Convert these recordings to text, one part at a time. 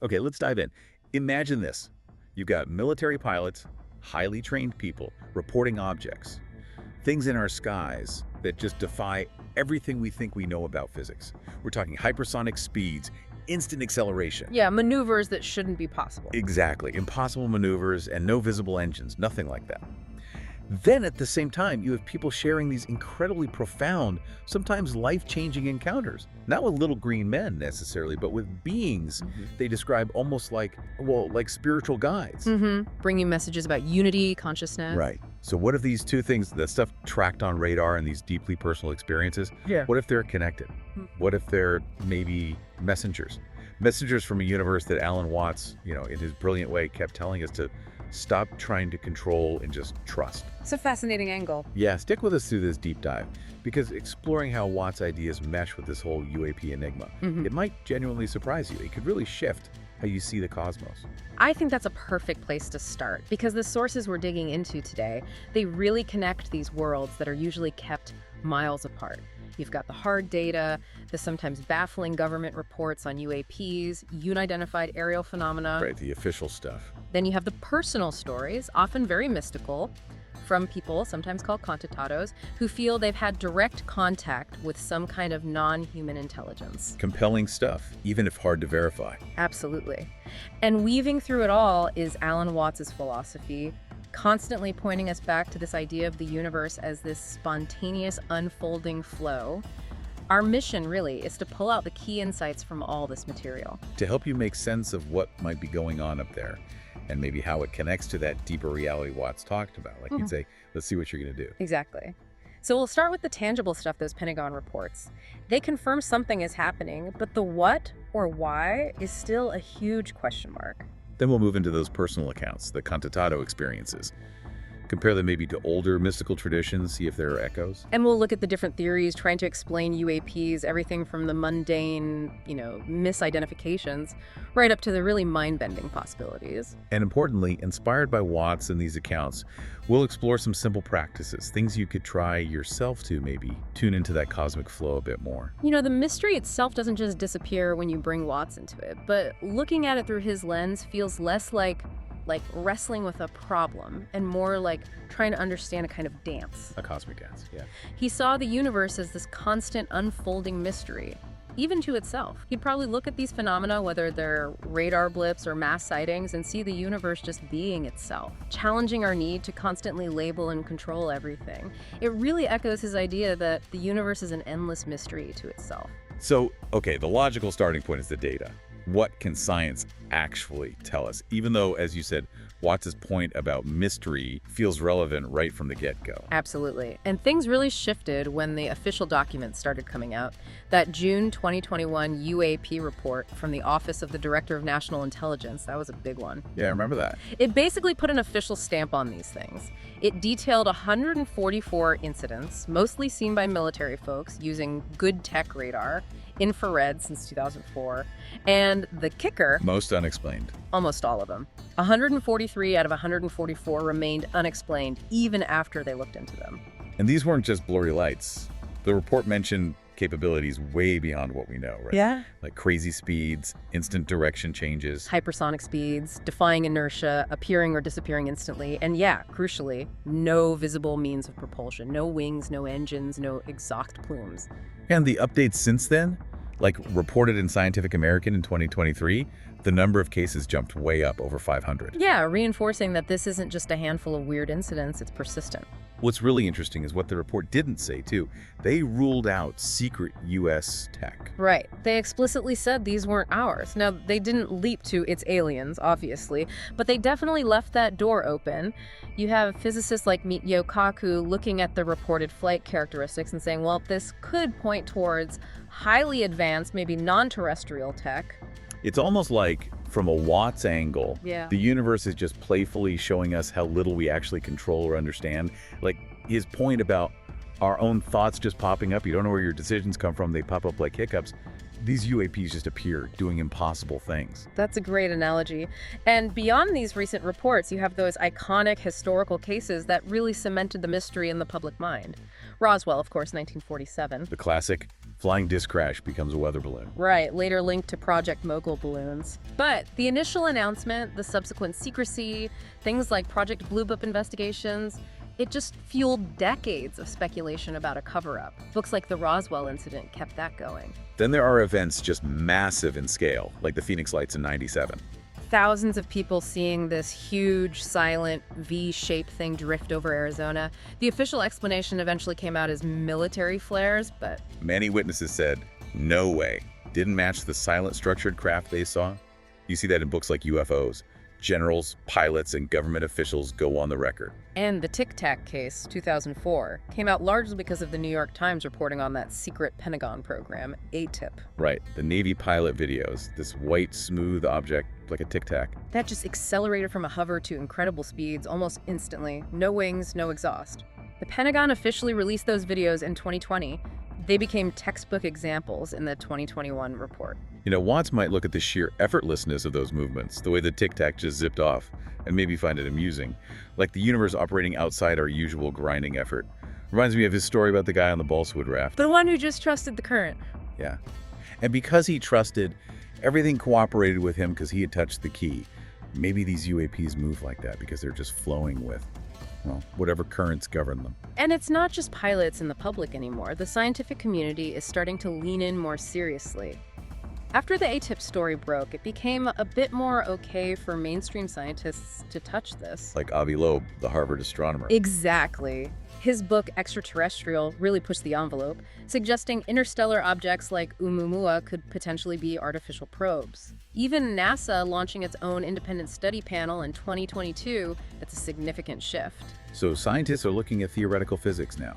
Okay, let's dive in. Imagine this. You've got military pilots, highly trained people, reporting objects, things in our skies that just defy everything we think we know about physics. We're talking hypersonic speeds, instant acceleration. Yeah, maneuvers that shouldn't be possible. Exactly. Impossible maneuvers and no visible engines, nothing like that. Then at the same time, you have people sharing these incredibly profound, sometimes life-changing encounters. Not with little green men necessarily, but with beings they describe almost like, well, like spiritual guides. Bringing messages about unity, consciousness. Right. So what if these two things, the stuff tracked on radar and these deeply personal experiences, what if they're connected? What if they're maybe messengers? Messengers from a universe that Alan Watts, in his brilliant way, kept telling us to stop trying to control and just trust. It's a fascinating angle. Yeah, stick with us through this deep dive, because exploring how Watts' ideas mesh with this whole UAP enigma, it might genuinely surprise you. It could really shift how you see the cosmos. I think that's a perfect place to start, because the sources we're digging into today, they really connect these worlds that are usually kept miles apart. You've got the hard data, the sometimes baffling government reports on UAPs, unidentified aerial phenomena. Right, the official stuff. Then you have the personal stories, often very mystical, from people, sometimes called contactados, who feel they've had direct contact with some kind of non-human intelligence. Compelling stuff, even if hard to verify. Absolutely. And weaving through it all is Alan Watts' philosophy, constantly pointing us back to this idea of the universe as this spontaneous unfolding flow. Our mission, really, is to pull out the key insights from all this material. To help you make sense of what might be going on up there, and maybe how it connects to that deeper reality Watts talked about. Like you'd say, let's see what you're going to do. Exactly. So we'll start with the tangible stuff, those Pentagon reports. They confirm something is happening, but the what or why is still a huge question mark. Then we'll move into those personal accounts, the contactado experiences. Compare them maybe to older mystical traditions, see if there are echoes. And we'll look at the different theories trying to explain UAPs, everything from the mundane, misidentifications, right up to the really mind-bending possibilities. And importantly, inspired by Watts and these accounts, we'll explore some simple practices, things you could try yourself to maybe tune into that cosmic flow a bit more. The mystery itself doesn't just disappear when you bring Watts into it, but looking at it through his lens feels less like wrestling with a problem and more like trying to understand a kind of dance. A cosmic dance, yeah. He saw the universe as this constant unfolding mystery, even to itself. He'd probably look at these phenomena, whether they're radar blips or mass sightings, and see the universe just being itself, challenging our need to constantly label and control everything. It really echoes his idea that the universe is an endless mystery to itself. So, okay, the logical starting point is the data. What can science actually tell us? Even though, as you said, Watts' point about mystery feels relevant right from the get-go. Absolutely. And things really shifted when the official documents started coming out. That June 2021 UAP report from the Office of the Director of National Intelligence, that was a big one. Yeah, I remember that. It basically put an official stamp on these things. It detailed 144 incidents, mostly seen by military folks using good tech radar, infrared since 2004, and the kicker... Most unexplained. Almost all of them. 143 out of 144 remained unexplained even after they looked into them. And these weren't just blurry lights. The report mentioned capabilities way beyond what we know, right? Yeah. Like crazy speeds, instant direction changes. Hypersonic speeds, defying inertia, appearing or disappearing instantly, and yeah, crucially, no visible means of propulsion. No wings, no engines, no exhaust plumes. And the updates since then, like reported in Scientific American in 2023, the number of cases jumped way up over 500. Yeah, reinforcing that this isn't just a handful of weird incidents, it's persistent. What's really interesting is what the report didn't say, too. They ruled out secret U.S. tech. Right. They explicitly said these weren't ours. Now, they didn't leap to it's aliens, obviously, but they definitely left that door open. You have physicists like Michio Kaku looking at the reported flight characteristics and saying, well, this could point towards highly advanced, maybe non-terrestrial tech. It's almost like, from a Watts angle, Yeah. the universe is just playfully showing us how little we actually control or understand. Like his point about our own thoughts just popping up, you don't know where your decisions come from, they pop up like hiccups. These UAPs just appear doing impossible things. That's a great analogy. And beyond these recent reports, you have those iconic historical cases that really cemented the mystery in the public mind. Roswell, of course, 1947. The classic Flying disc crash becomes a weather balloon. Right, later linked to Project Mogul balloons. But the initial announcement, the subsequent secrecy, things like Project Blue Book investigations, it just fueled decades of speculation about a cover-up. Books like the Roswell incident kept that going. Then there are events just massive in scale, like the Phoenix Lights in '97. Thousands of people seeing this huge, silent, V-shaped thing drift over Arizona. The official explanation eventually came out as military flares, but Many witnesses said, no way, didn't match the silent structured craft they saw. You see that in books like UFOs. Generals, pilots, and government officials go on the record. And the Tic-Tac case, 2004, came out largely because of the New York Times reporting on that secret Pentagon program, ATIP. Right, the Navy pilot videos, this white, smooth object like a tic-tac. That just accelerated from a hover to incredible speeds almost instantly. No wings, no exhaust. The Pentagon officially released those videos in 2020. They became textbook examples in the 2021 report. You know, Watts might look at the sheer effortlessness of those movements, the way the tic-tac just zipped off, and maybe find it amusing, like the universe operating outside our usual grinding effort. Reminds me of his story about the guy on the balsa-wood raft. The one who just trusted the current. Yeah. And because he trusted, everything cooperated with him because he had touched the key. Maybe these UAPs move like that because they're just flowing with, well, whatever currents govern them. And it's not just pilots and the public anymore. The scientific community is starting to lean in more seriously. After the ATIP story broke, it became a bit more okay for mainstream scientists to touch this. Like Avi Loeb, the Harvard astronomer. Exactly. His book, Extraterrestrial, really pushed the envelope, suggesting interstellar objects like Oumuamua could potentially be artificial probes. Even NASA launching its own independent study panel in 2022, that's a significant shift. So scientists are looking at theoretical physics now,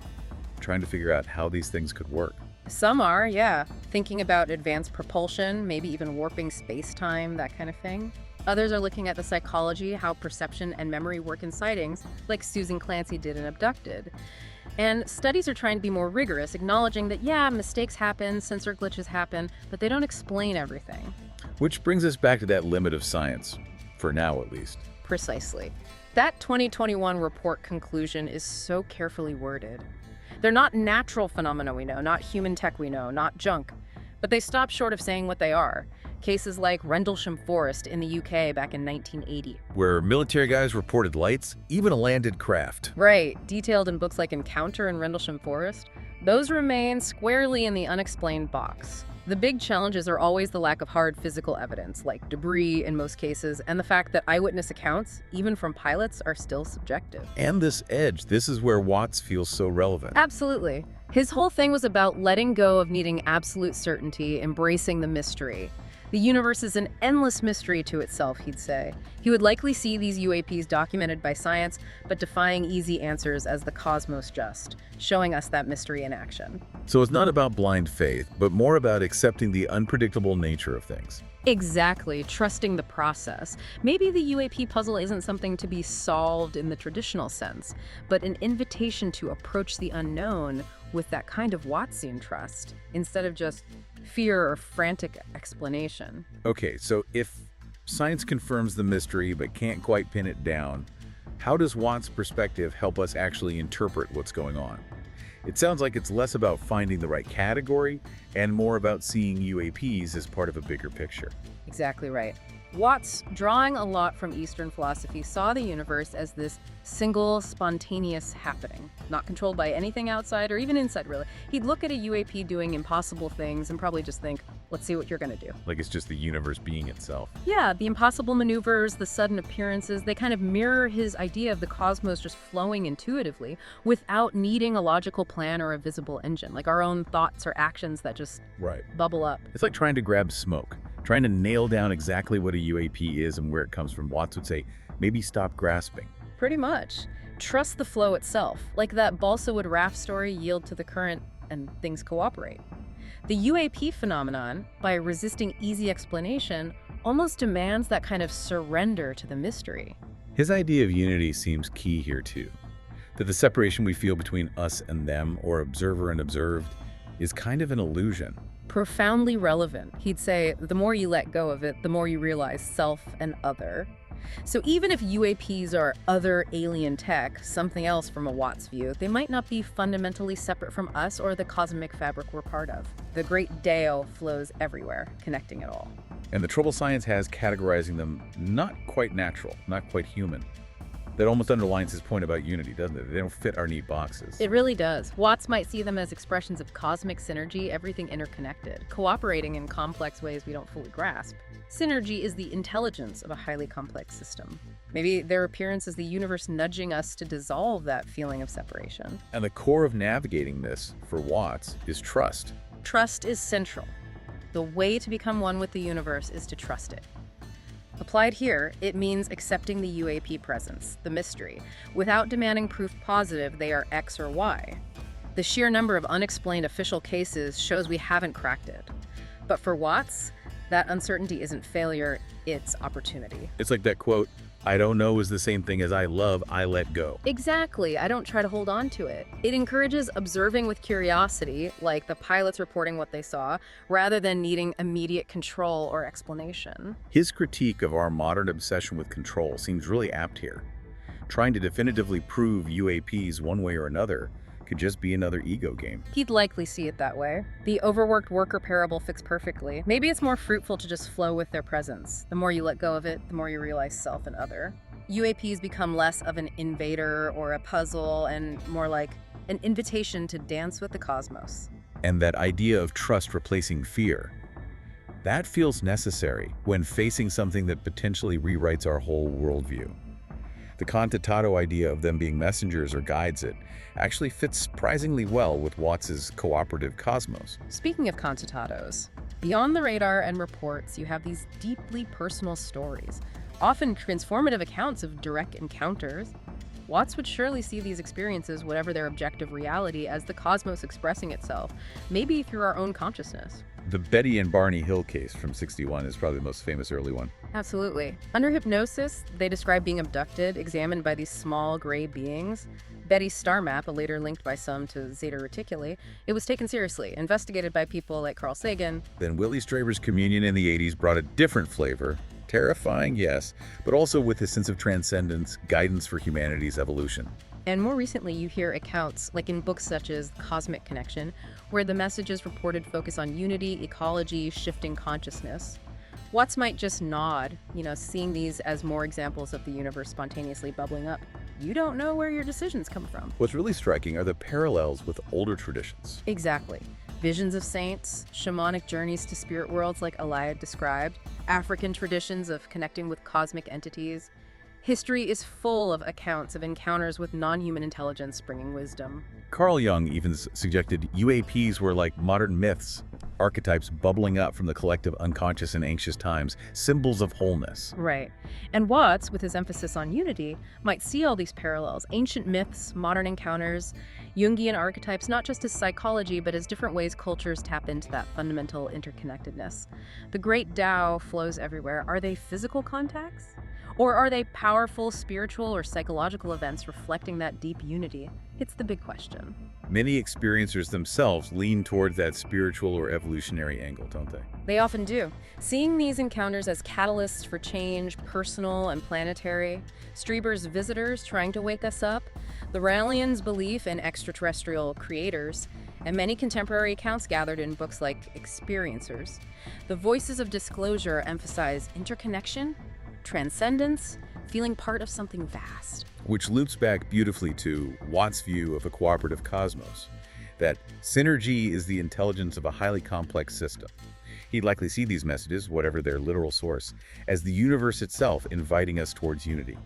trying to figure out how these things could work. Some are, yeah, thinking about advanced propulsion, maybe even warping space-time, that kind of thing. Others are looking at the psychology, how perception and memory work in sightings, like Susan Clancy did in Abducted. And studies are trying to be more rigorous, acknowledging that, yeah, mistakes happen, sensor glitches happen, but they don't explain everything. Which brings us back to that limit of science, for now at least. Precisely. That 2021 report conclusion is so carefully worded. They're not natural phenomena we know, not human tech we know, not junk. But they stop short of saying what they are. Cases like Rendlesham Forest in the UK back in 1980. Where military guys reported lights, even a landed craft. Right, detailed in books like Encounter in Rendlesham Forest. Those remain squarely in the unexplained box. The big challenges are always the lack of hard physical evidence, like debris in most cases, and the fact that eyewitness accounts, even from pilots, are still subjective. And this edge, this is where Watts feels so relevant. Absolutely. His whole thing was about letting go of needing absolute certainty, embracing the mystery. The universe is an endless mystery to itself, he'd say. He would likely see these UAPs documented by science, but defying easy answers as the cosmos just, showing us that mystery in action. So it's not about blind faith, but more about accepting the unpredictable nature of things. Exactly, trusting the process. Maybe the UAP puzzle isn't something to be solved in the traditional sense, but an invitation to approach the unknown with that kind of Wattsian trust, instead of just fear or frantic explanation. Okay, so if science confirms the mystery but can't quite pin it down, how does Watts' perspective help us actually interpret what's going on? It sounds like it's less about finding the right category and more about seeing UAPs as part of a bigger picture. Exactly right. Watts, drawing a lot from Eastern philosophy, saw the universe as this single, spontaneous happening, not controlled by anything outside or even inside, really. He'd look at a UAP doing impossible things and probably just think, let's see what you're gonna do. Like it's just the universe being itself. Yeah, the impossible maneuvers, the sudden appearances, they kind of mirror his idea of the cosmos just flowing intuitively without needing a logical plan or a visible engine, like our own thoughts or actions that just bubble up. It's like trying to grab smoke. Trying to nail down exactly what a UAP is and where it comes from. Watts would say, maybe stop grasping. Pretty much. Trust the flow itself. Like that balsa wood raft story, yield to the current and things cooperate. The UAP phenomenon, by resisting easy explanation, almost demands that kind of surrender to the mystery. His idea of unity seems key here too. That the separation we feel between us and them, or observer and observed, is kind of an illusion. Profoundly relevant. He'd say, the more you let go of it, the more you realize self and other. So even if UAPs are other alien tech, something else from a Watts view, they might not be fundamentally separate from us or the cosmic fabric we're part of. The great Dao flows everywhere, connecting it all. And the trouble science has categorizing them not quite natural, not quite human. That almost underlines his point about unity, doesn't it? They don't fit our neat boxes. It really does. Watts might see them as expressions of cosmic synergy, everything interconnected, cooperating in complex ways we don't fully grasp. Synergy is the intelligence of a highly complex system. Maybe their appearance is the universe nudging us to dissolve that feeling of separation. And the core of navigating this, for Watts, is trust. Trust is central. The way to become one with the universe is to trust it. Applied here, it means accepting the UAP presence, the mystery, without demanding proof positive they are X or Y. The sheer number of unexplained official cases shows we haven't cracked it. But for Watts, that uncertainty isn't failure, it's opportunity. It's like that quote, "I don't know is the same thing as I love, I let go." Exactly. I don't try to hold on to it. It encourages observing with curiosity, like the pilots reporting what they saw, rather than needing immediate control or explanation. His critique of our modern obsession with control seems really apt here. Trying to definitively prove UAPs one way or another could just be another ego game. He'd likely see it that way. The overworked worker parable fits perfectly. Maybe it's more fruitful to just flow with their presence. The more you let go of it, the more you realize self and other. UAPs become less of an invader or a puzzle and more like an invitation to dance with the cosmos. And that idea of trust replacing fear, that feels necessary when facing something that potentially rewrites our whole worldview. The Contatato idea of them being messengers or guides it actually fits surprisingly well with Watts's cooperative cosmos. Speaking of Contatatos, beyond the radar and reports, you have these deeply personal stories, often transformative accounts of direct encounters. Watts would surely see these experiences, whatever their objective reality, as the cosmos expressing itself, maybe through our own consciousness. The Betty and Barney Hill case from '61 is probably the most famous early one. Absolutely. Under hypnosis, they describe being abducted, examined by these small gray beings. Betty's star map, later linked by some to Zeta Reticuli, it was taken seriously, investigated by people like Carl Sagan. Then Willie Straber's Communion in the '80s brought a different flavor. Terrifying, yes, but also with a sense of transcendence, guidance for humanity's evolution. And more recently, you hear accounts, like in books such as Cosmic Connection, where the messages reported focus on unity, ecology, shifting consciousness. Watts might just nod, seeing these as more examples of the universe spontaneously bubbling up. You don't know where your decisions come from. What's really striking are the parallels with older traditions. Exactly. Visions of saints, shamanic journeys to spirit worlds like Eliad described, African traditions of connecting with cosmic entities. History is full of accounts of encounters with non-human intelligence bringing wisdom. Carl Jung even suggested UAPs were like modern myths, archetypes bubbling up from the collective unconscious in anxious times, symbols of wholeness. Right. And Watts, with his emphasis on unity, might see all these parallels, ancient myths, modern encounters, Jungian archetypes, not just as psychology, but as different ways cultures tap into that fundamental interconnectedness. The great Tao flows everywhere. Are they physical contacts? Or are they powerful spiritual or psychological events reflecting that deep unity? It's the big question. Many experiencers themselves lean towards that spiritual or evolutionary angle, don't they? They often do. Seeing these encounters as catalysts for change, personal and planetary, Strieber's visitors trying to wake us up, the Raelians' belief in extraterrestrial creators, and many contemporary accounts gathered in books like Experiencers. The voices of disclosure emphasize interconnection, transcendence, feeling part of something vast. Which loops back beautifully to Watts' view of a cooperative cosmos, that synergy is the intelligence of a highly complex system. He'd likely see these messages, whatever their literal source, as the universe itself inviting us towards unity.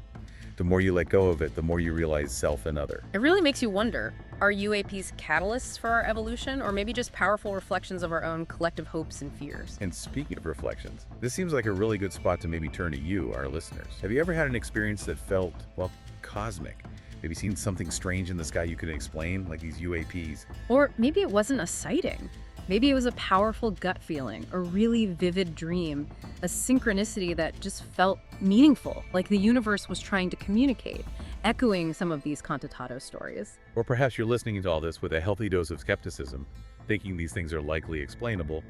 The more you let go of it, the more you realize self and other. It really makes you wonder, are UAPs catalysts for our evolution, or maybe just powerful reflections of our own collective hopes and fears? And speaking of reflections, this seems like a really good spot to maybe turn to you, our listeners. Have you ever had an experience that felt, well, cosmic? Maybe seen something strange in the sky you couldn't explain, like these UAPs? Or maybe it wasn't a sighting. Maybe it was a powerful gut feeling, a really vivid dream, a synchronicity that just felt meaningful, like the universe was trying to communicate, echoing some of these Contatato stories. Or perhaps you're listening to all this with a healthy dose of skepticism, thinking these things are likely explainable.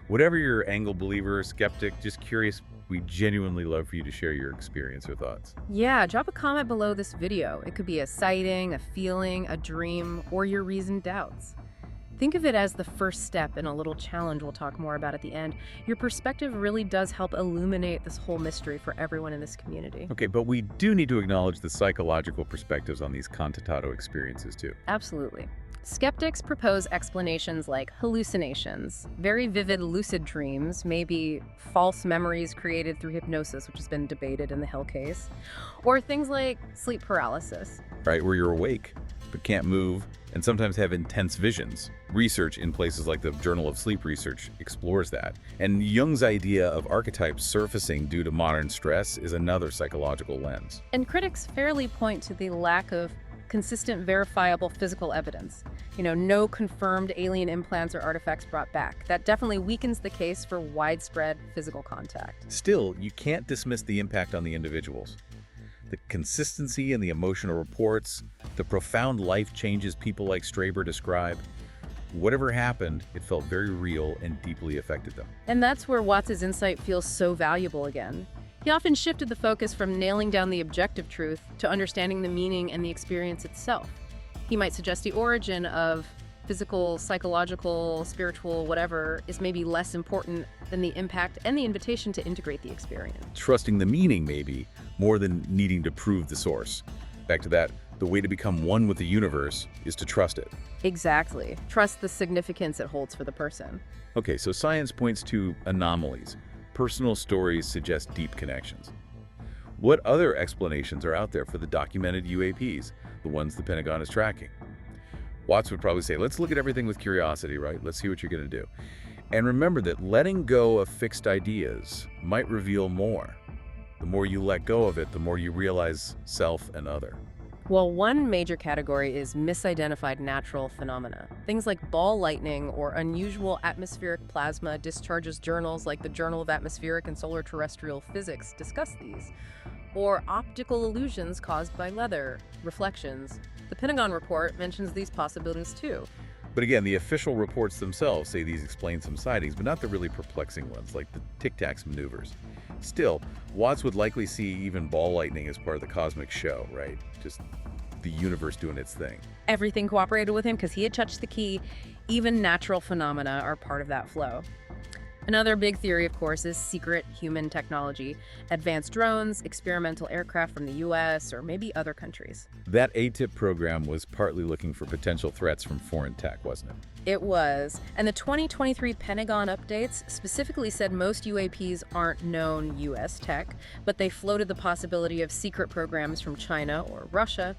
Whatever your angle, believer or skeptic, just curious, we genuinely love for you to share your experience or thoughts. Yeah, drop a comment below this video. It could be a sighting, a feeling, a dream, or your reasoned doubts. Think of it as the first step in a little challenge we'll talk more about at the end. Your perspective really does help illuminate this whole mystery for everyone in this community. Okay, but we do need to acknowledge the psychological perspectives on these cantatato experiences too. Absolutely. Skeptics propose explanations like hallucinations, very vivid lucid dreams, maybe false memories created through hypnosis, which has been debated in the Hill case, or things like sleep paralysis. Right, where you're awake but can't move and sometimes have intense visions. Research in places like the Journal of Sleep Research explores that. And Jung's idea of archetypes surfacing due to modern stress is another psychological lens. And critics fairly point to the lack of consistent, verifiable physical evidence. No confirmed alien implants or artifacts brought back. That definitely weakens the case for widespread physical contact. Still, you can't dismiss the impact on the individuals. The consistency in the emotional reports, the profound life changes people like Straber describe. Whatever happened, it felt very real and deeply affected them. And that's where Watts' insight feels so valuable again. He often shifted the focus from nailing down the objective truth to understanding the meaning and the experience itself. He might suggest the origin of physical, psychological, spiritual, whatever, is maybe less important than the impact and the invitation to integrate the experience. Trusting the meaning, maybe, more than needing to prove the source. Back to that, the way to become one with the universe is to trust it. Exactly. Trust the significance it holds for the person. Okay, so science points to anomalies. Personal stories suggest deep connections. What other explanations are out there for the documented UAPs, the ones the Pentagon is tracking? Watts would probably say, let's look at everything with curiosity, right? Let's see what you're going to do. And remember that letting go of fixed ideas might reveal more. The more you let go of it, the more you realize self and other. Well, one major category is misidentified natural phenomena. Things like ball lightning or unusual atmospheric plasma discharges. Journals like the Journal of Atmospheric and Solar Terrestrial Physics discuss these. Or optical illusions caused by weather, reflections. The Pentagon report mentions these possibilities too. But again, the official reports themselves say these explain some sightings, but not the really perplexing ones, like the Tic-Tac maneuvers. Still, Watts would likely see even ball lightning as part of the cosmic show, right? Just the universe doing its thing. Everything cooperated with him because he had touched the key. Even natural phenomena are part of that flow. Another big theory, of course, is secret human technology. Advanced drones, experimental aircraft from the US, or maybe other countries. That ATIP program was partly looking for potential threats from foreign tech, wasn't it? It was. And the 2023 Pentagon updates specifically said most UAPs aren't known US tech, but they floated the possibility of secret programs from China or Russia.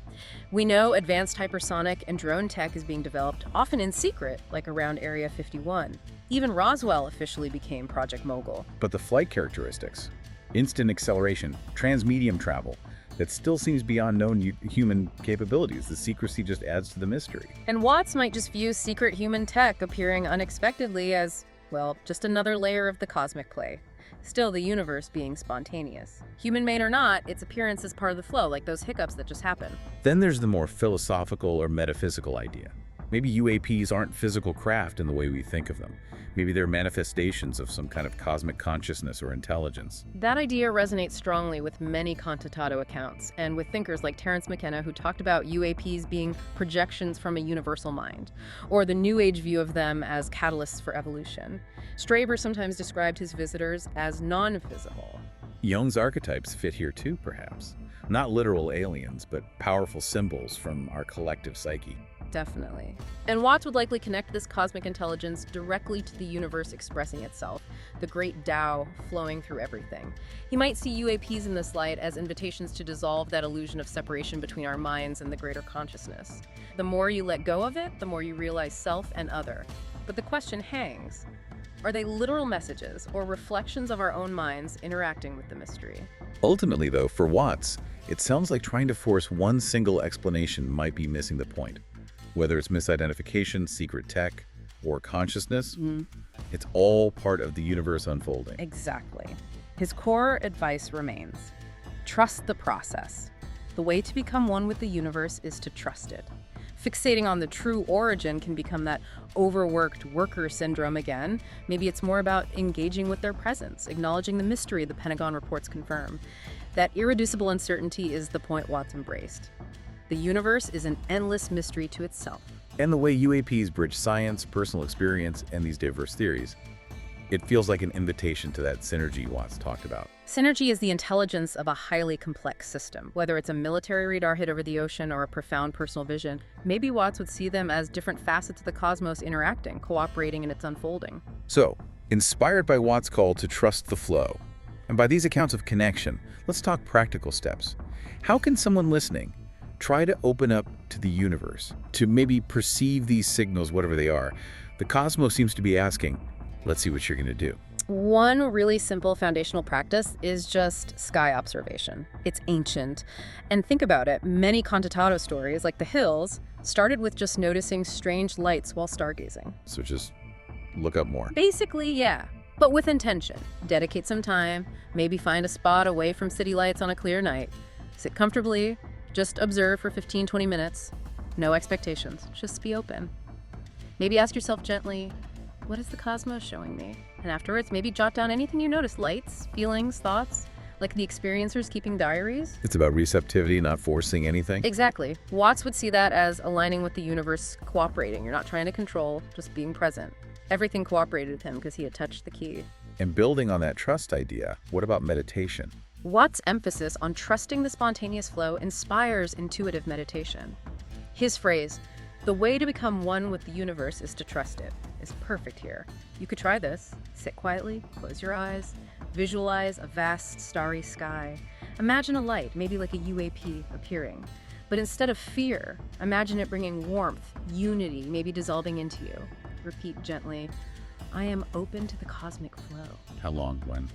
We know advanced hypersonic and drone tech is being developed, often in secret, like around Area 51. Even Roswell officially became Project Mogul. But the flight characteristics, instant acceleration, transmedium travel, that still seems beyond known human capabilities. The secrecy just adds to the mystery. And Watts might just view secret human tech appearing unexpectedly as, well, just another layer of the cosmic play. Still, the universe being spontaneous. Human-made or not, its appearance is part of the flow, like those hiccups that just happen. Then there's the more philosophical or metaphysical idea. Maybe UAPs aren't physical craft in the way we think of them. Maybe they're manifestations of some kind of cosmic consciousness or intelligence. That idea resonates strongly with many Cantatato accounts, and with thinkers like Terence McKenna, who talked about UAPs being projections from a universal mind, or the New Age view of them as catalysts for evolution. Straber sometimes described his visitors as non-physical. Jung's archetypes fit here too, perhaps. Not literal aliens, but powerful symbols from our collective psyche. Definitely. And Watts would likely connect this cosmic intelligence directly to the universe expressing itself, the great Tao flowing through everything. He might see UAPs in this light as invitations to dissolve that illusion of separation between our minds and the greater consciousness. The more you let go of it, the more you realize self and other. But the question hangs. Are they literal messages or reflections of our own minds interacting with the mystery? Ultimately, though, for Watts, it sounds like trying to force one single explanation might be missing the point. Whether it's misidentification, secret tech, or consciousness, it's all part of the universe unfolding. Exactly. His core advice remains: trust the process. The way to become one with the universe is to trust it. Fixating on the true origin can become that overworked worker syndrome again. Maybe it's more about engaging with their presence, acknowledging the mystery the Pentagon reports confirm. That irreducible uncertainty is the point Watts embraced. The universe is an endless mystery to itself. And the way UAPs bridge science, personal experience, and these diverse theories, it feels like an invitation to that synergy Watts talked about. Synergy is the intelligence of a highly complex system. Whether it's a military radar hit over the ocean or a profound personal vision, maybe Watts would see them as different facets of the cosmos interacting, cooperating in its unfolding. So, inspired by Watts' call to trust the flow, and by these accounts of connection, let's talk practical steps. How can someone listening try to open up to the universe, to maybe perceive these signals, whatever they are? The cosmos seems to be asking, let's see what you're going to do. One really simple foundational practice is just sky observation. It's ancient. And think about it, many Contatato stories, like The Hills, started with just noticing strange lights while stargazing. So just look up more. Basically, yeah, but with intention. Dedicate some time, maybe find a spot away from city lights on a clear night. Sit comfortably, just observe for 15-20 minutes. No expectations, just be open. Maybe ask yourself gently, what is the cosmos showing me? And afterwards, maybe jot down anything you notice, lights, feelings, thoughts, like the experiencers keeping diaries. It's about receptivity, not forcing anything. Exactly. Watts would see that as aligning with the universe, cooperating. You're not trying to control, just being present. Everything cooperated with him because he had touched the key. And building on that trust idea, what about meditation? Watts' emphasis on trusting the spontaneous flow inspires intuitive meditation. His phrase, "The way to become one with the universe is to trust it," is perfect here. You could try this. Sit quietly, close your eyes, visualize a vast starry sky. Imagine a light, maybe like a UAP, appearing. But instead of fear, imagine it bringing warmth, unity, maybe dissolving into you. Repeat gently, "I am open to the cosmic flow." How long? When?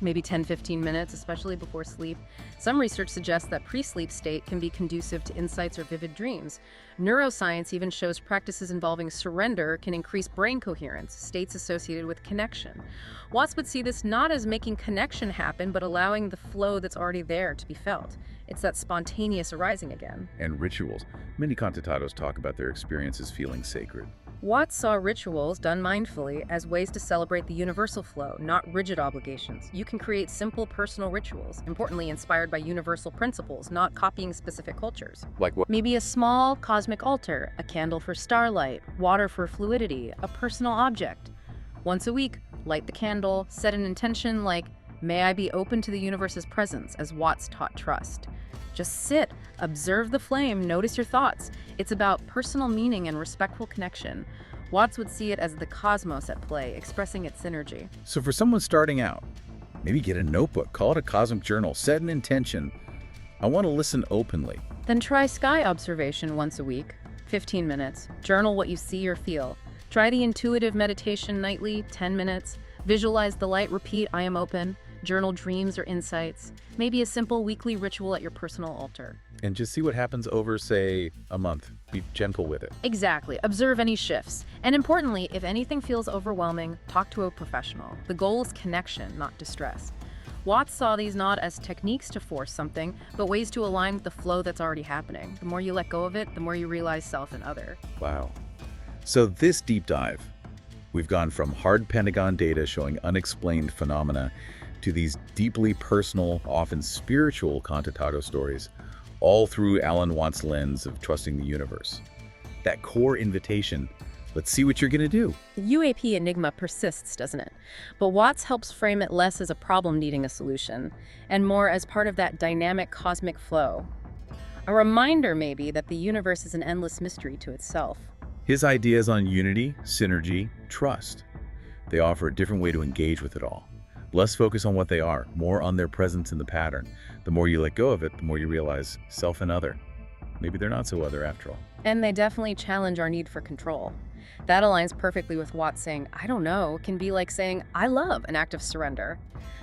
Maybe 10-15 minutes, especially before sleep. Some research suggests that pre-sleep state can be conducive to insights or vivid dreams. Neuroscience even shows practices involving surrender can increase brain coherence, states associated with connection. Watts would see this not as making connection happen, but allowing the flow that's already there to be felt. It's that spontaneous arising again. And rituals. Many Contatatos talk about their experiences feeling sacred. Watts saw rituals done mindfully as ways to celebrate the universal flow, not rigid obligations. You can create simple personal rituals, importantly inspired by universal principles, not copying specific cultures. Like what? Maybe a small cosmic altar, a candle for starlight, water for fluidity, a personal object. Once a week, light the candle, set an intention like, "May I be open to the universe's presence," as Watts taught trust. Just sit, observe the flame, notice your thoughts. It's about personal meaning and respectful connection. Watts would see it as the cosmos at play, expressing its synergy. So for someone starting out, maybe get a notebook, call it a cosmic journal, set an intention. I want to listen openly. Then try sky observation once a week, 15 minutes. Journal what you see or feel. Try the intuitive meditation nightly, 10 minutes. Visualize the light, repeat, "I am open." Journal dreams or insights. Maybe a simple weekly ritual at your personal altar. And just see what happens over, say, a month. Be gentle with it. Exactly. Observe any shifts. And importantly, if anything feels overwhelming, talk to a professional. The goal is connection, not distress. Watts saw these not as techniques to force something, but ways to align with the flow that's already happening. The more you let go of it, the more you realize self and other. Wow. So this deep dive, we've gone from hard Pentagon data showing unexplained phenomena to these deeply personal, often spiritual Contatato stories, all through Alan Watts' lens of trusting the universe. That core invitation, let's see what you're going to do. The UAP enigma persists, doesn't it? But Watts helps frame it less as a problem needing a solution, and more as part of that dynamic cosmic flow. A reminder, maybe, that the universe is an endless mystery to itself. His ideas on unity, synergy, trust. They offer a different way to engage with it all. Less focus on what they are, more on their presence in the pattern. The more you let go of it, the more you realize self and other. Maybe they're not so other after all. And they definitely challenge our need for control. That aligns perfectly with Watts saying, "I don't know," can be like saying, "I love," an act of surrender.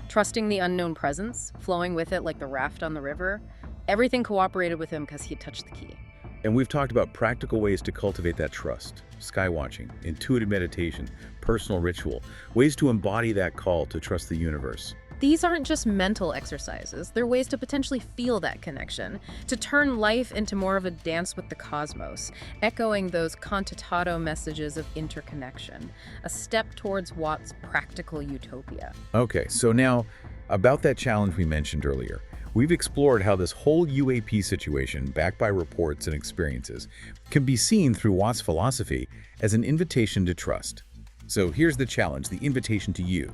Trusting the unknown presence, flowing with it like the raft on the river. Everything cooperated with him because he touched the key. And we've talked about practical ways to cultivate that trust. Sky watching, intuitive meditation, personal ritual, ways to embody that call to trust the universe. These aren't just mental exercises, they're ways to potentially feel that connection, to turn life into more of a dance with the cosmos, echoing those cantatato messages of interconnection, a step towards Watt's practical utopia. Okay, so now about that challenge we mentioned earlier. We've explored how this whole UAP situation, backed by reports and experiences, can be seen through Watt's philosophy as an invitation to trust. So here's the challenge, the invitation to you.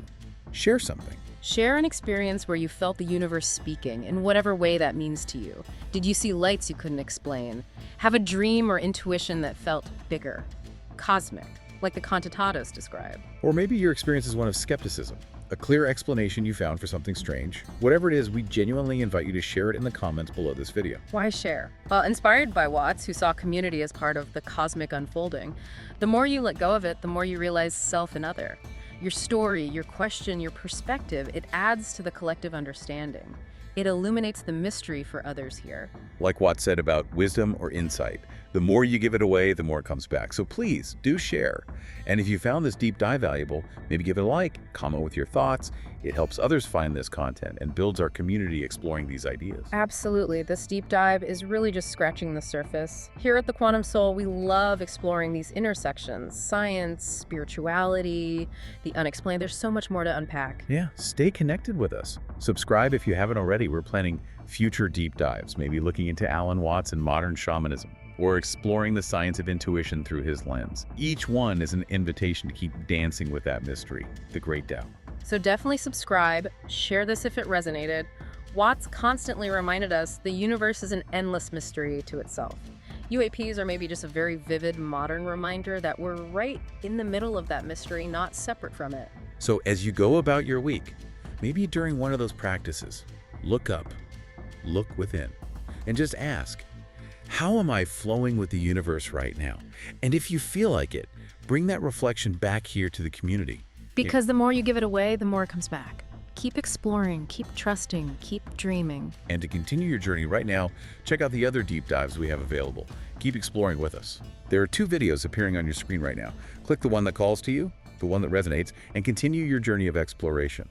Share something. Share an experience where you felt the universe speaking, in whatever way that means to you. Did you see lights you couldn't explain? Have a dream or intuition that felt bigger, cosmic, like the cantatatos describe? Or maybe your experience is one of skepticism, a clear explanation you found for something strange. Whatever it is, we genuinely invite you to share it in the comments below this video. Why share? Well, inspired by Watts, who saw community as part of the cosmic unfolding, the more you let go of it, the more you realize self and other. Your story, your question, your perspective, it adds to the collective understanding. It illuminates the mystery for others here. Like Watt said about wisdom or insight, the more you give it away, the more it comes back. So please, do share. And if you found this deep dive valuable, maybe give it a like, comment with your thoughts. It helps others find this content and builds our community exploring these ideas. Absolutely. This deep dive is really just scratching the surface. Here at the Quantum Soul, we love exploring these intersections, science, spirituality, the unexplained. There's so much more to unpack. Yeah, stay connected with us. Subscribe if you haven't already. We're planning future deep dives, maybe looking into Alan Watts and modern shamanism, or exploring the science of intuition through his lens. Each one is an invitation to keep dancing with that mystery, the great Tao. So definitely subscribe, share this if it resonated. Watts constantly reminded us the universe is an endless mystery to itself. UAPs are maybe just a very vivid modern reminder that we're right in the middle of that mystery, not separate from it. So as you go about your week, maybe during one of those practices, look up, look within, and just ask, how am I flowing with the universe right now? And if you feel like it, bring that reflection back here to the community. Because the more you give it away, the more it comes back. Keep exploring, keep trusting, keep dreaming. And to continue your journey right now, check out the other deep dives we have available. Keep exploring with us. There are 2 videos appearing on your screen right now. Click the one that calls to you, the one that resonates, and continue your journey of exploration.